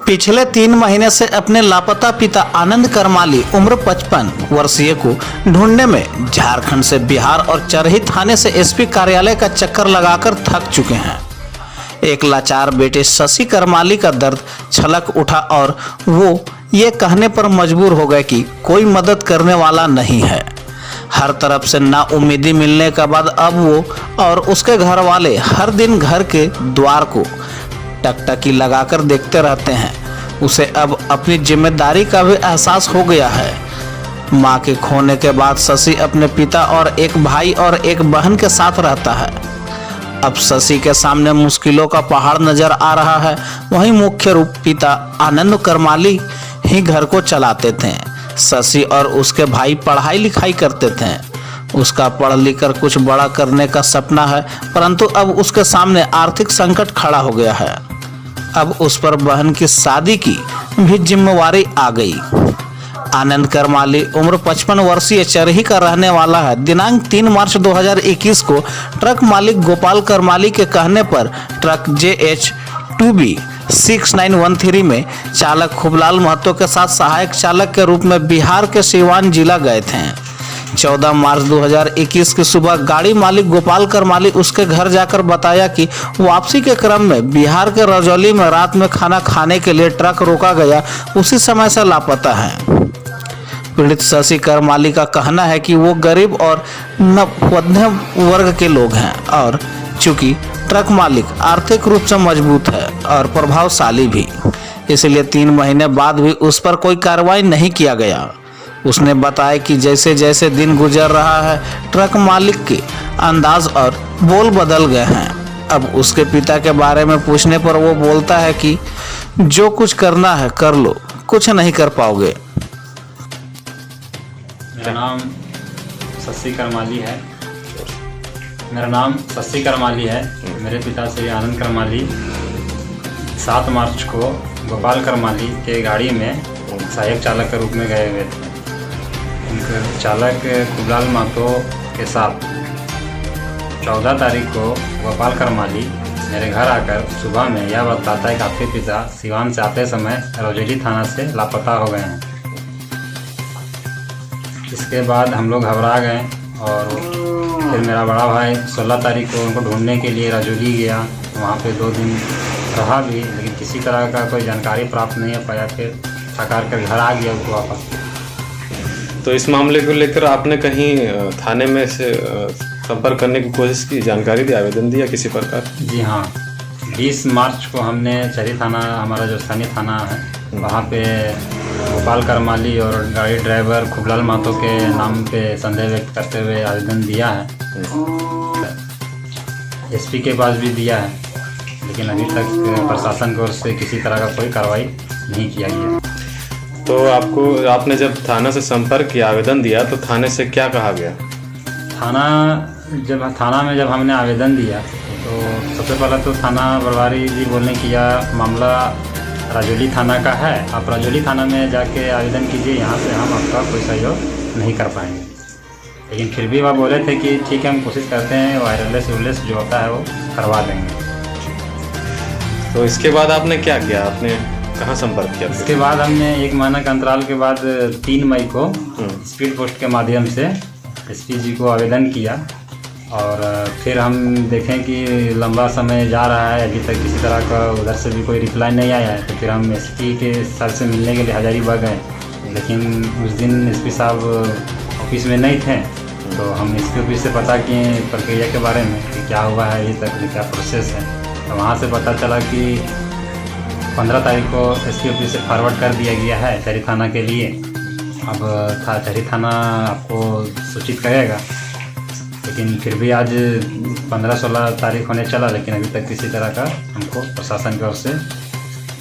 पिछले 3 महीने से अपने लापता पिता आनंद करमाली उम्र 55 वर्षीय को ढूंढने में झारखंड से बिहार और चरही थाने से एसपी कार्यालय का चक्कर लगाकर थक चुके हैं। एक लाचार बेटे शशि करमाली का दर्द छलक उठा और वो ये कहने पर मजबूर हो गए कि कोई मदद करने वाला नहीं है। हर तरफ से नाउम्मीदी मिलने के बाद अब वो और उसके घर वाले हर दिन घर के द्वार को टकटकी लगाकर देखते रहते हैं। उसे अब अपनी जिम्मेदारी का भी एहसास हो गया है। मां के खोने के बाद शशि अपने पिता और एक भाई और एक बहन के साथ रहता है। अब शशि के सामने मुश्किलों का पहाड़ नजर आ रहा है। वहीं मुख्य रूप पिता आनंद करमाली ही घर को चलाते थे। शशि और उसके भाई पढ़ाई लिखाई करते थे। उसका पढ़ लिख कर कुछ बड़ा करने का सपना है, परंतु अब उसके सामने आर्थिक संकट खड़ा हो गया है। अब उस पर बहन की शादी की भी जिम्मेवारी आ गई। आनंद करमाली उम्र 55 वर्षीय चरही का रहने वाला है। दिनांक 3 मार्च 2021 को ट्रक मालिक गोपाल करमाली के कहने पर ट्रक JH2B 6913 में चालक खूबलाल महतो के साथ सहायक चालक के रूप में बिहार के सीवान जिला गए थे। 14 मार्च 2021 की सुबह गाड़ी मालिक गोपाल करमाली उसके घर जाकर बताया कि वापसी के क्रम में बिहार के रजौली में रात में खाना खाने के लिए ट्रक रोका गया, उसी समय से लापता है। पीड़ित शशि करमाली का कहना है कि वो गरीब और मध्यम वर्ग के लोग हैं और चूंकि ट्रक मालिक आर्थिक रूप से मजबूत है और प्रभावशाली भी, इसलिए 3 महीने बाद भी उस पर कोई कार्रवाई नहीं किया गया। उसने बताया कि जैसे जैसे दिन गुजर रहा है ट्रक मालिक के अंदाज और बोल बदल गए हैं। अब उसके पिता के बारे में पूछने पर वो बोलता है कि जो कुछ करना है कर लो, कुछ नहीं कर पाओगे। मेरा नाम शशि करमाली है। मेरे पिता श्री आनंद करमाली 7 मार्च को गोपाल करमाली के गाड़ी में सहायक चालक के रूप में गए हुए थे। उनके चालक खूबलाल महतो के साथ 14 तारीख को गोपाल करमाली मेरे घर आकर सुबह में यह बताता है कि आपके पिता सिवान से आते समय रजौली थाना से लापता हो गए हैं। इसके बाद हम लोग घबरा गए और फिर मेरा बड़ा भाई 16 तारीख को उनको ढूंढने के लिए रजौली गया। वहाँ पे 2 दिन रहा भी, लेकिन किसी तरह का कोई जानकारी प्राप्त नहीं हो पाया। फिर थकार कर घर आ गया उनको वापस। तो इस मामले को लेकर आपने कहीं थाने में से संपर्क करने की कोशिश की, जानकारी दी, आवेदन दिया किसी प्रकार? जी हाँ, 20 मार्च को हमने चरही थाना, हमारा जो स्थानीय थाना है, वहाँ पे गोपाल करमाली और गाड़ी ड्राइवर खूबलाल महतो के नाम पे संदेह व्यक्त करते हुए आवेदन दिया है। एसपी के पास भी दिया है, लेकिन अभी तक प्रशासन की ओर से किसी तरह का कोई कार्रवाई नहीं किया गया। तो आपने जब थाना से संपर्क किया, आवेदन दिया, तो थाने से क्या कहा गया? थाना में जब हमने आवेदन दिया तो सबसे पहले तो थाना प्रभारी जी बोलने की यह मामला रजौली थाना का है, आप रजौली थाना में जाके आवेदन कीजिए, यहाँ से हम आपका कोई सहयोग नहीं कर पाएंगे। लेकिन फिर भी वह बोले थे कि ठीक है, हम कोशिश करते हैं, वायरलेस जो होता है वो करवा देंगे। तो इसके बाद आपने क्या किया? आपने कहाँ संपर्क किया? इसके बाद हमने 1 महीना के अंतराल के बाद 3 मई को स्पीड पोस्ट के माध्यम से एसपी जी को आवेदन किया और फिर हम देखें कि लंबा समय जा रहा है, अभी तक किसी तरह का उधर से भी कोई रिप्लाई नहीं आया है। तो फिर हम एसपी के सर से मिलने के लिए हजारीबाग गए, लेकिन उस दिन एसपी साहब ऑफिस में नहीं थे। तो हम एसपी ऑफिस से पता किए प्रक्रिया के बारे में कि क्या हुआ है, अभी तक क्या प्रोसेस है। तो वहाँ से पता चला कि 15 तारीख को एसपी ऑफिस से फॉरवर्ड कर दिया गया है चरही थाना के लिए। अब चरही थाना आपको सूचित करेगा, लेकिन फिर भी आज 15-16 तारीख होने चला, लेकिन अभी तक किसी तरह का हमको प्रशासन की ओर से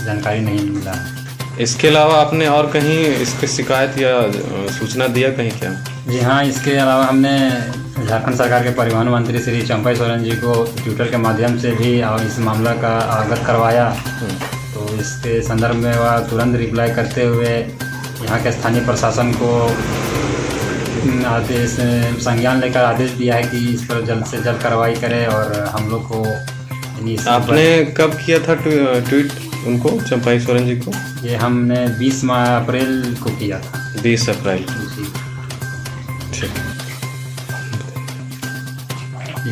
जानकारी नहीं मिला है। इसके अलावा आपने और कहीं इसकी शिकायत या सूचना दिया कहीं क्या? जी हाँ, इसके अलावा हमने झारखंड सरकार के परिवहन मंत्री श्री चंपई सोरेन जी को ट्विटर के माध्यम से भी इस मामला का अवगत करवाया। तो इसके संदर्भ में वह तुरंत रिप्लाई करते हुए यहाँ के स्थानीय प्रशासन को आदेश संज्ञान लेकर आदेश दिया है कि इस पर जल्द से जल्द कार्रवाई करें और हम लोग को। आपने कब किया था ट्वीट? उनको, चंपाई सोरेन जी को? ये हमने 20 अप्रैल को किया था। 20 अप्रैल। जी। ठीक।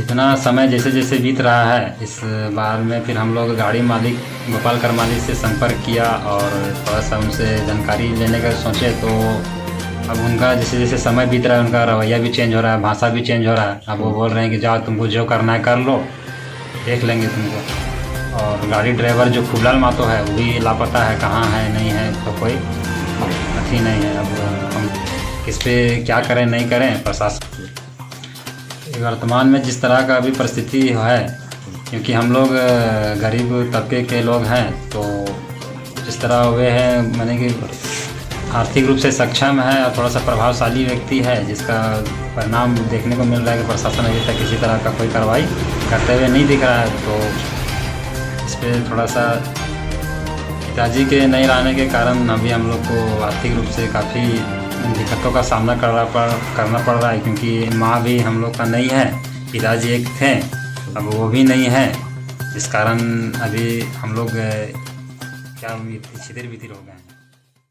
इतना समय जैसे जैसे बीत रहा है, इस बार में फिर हम लोग गाड़ी मालिक गोपाल करमाली से संपर्क किया और थोड़ा सा उनसे जानकारी लेने का सोचे, तो अब उनका जैसे जैसे समय बीत रहा है उनका रवैया भी चेंज हो रहा है, भाषा भी चेंज हो रहा है। अब वो बोल रहे हैं कि जाओ तुमको जो करना है कर लो, देख लेंगे तुमको। और गाड़ी ड्राइवर जो खूबलाल मातो है वो भी लापता है, कहाँ है नहीं है तो कोई अथी नहीं है। अब हम किस पे क्या करें नहीं करें, प्रशासन वर्तमान में जिस तरह का अभी परिस्थिति है, क्योंकि हम लोग गरीब तबके के लोग हैं, तो जिस तरह वे हैं माने कि आर्थिक रूप से सक्षम है और थोड़ा सा प्रभावशाली व्यक्ति है, जिसका परिणाम देखने को मिल रहा है कि प्रशासन अभी तक किसी तरह का कोई कार्रवाई करते हुए नहीं दिख रहा है। तो इस पर थोड़ा सा पिताजी के नहीं रहने के कारण अभी हम लोग को आर्थिक रूप से काफ़ी दिक्कतों का सामना करना पड़ रहा है, क्योंकि माँ भी हम लोग का नहीं है, पिताजी एक थे, अब वो भी नहीं है, जिस कारण अभी हम लोग क्या शिथिर हो गए हैं।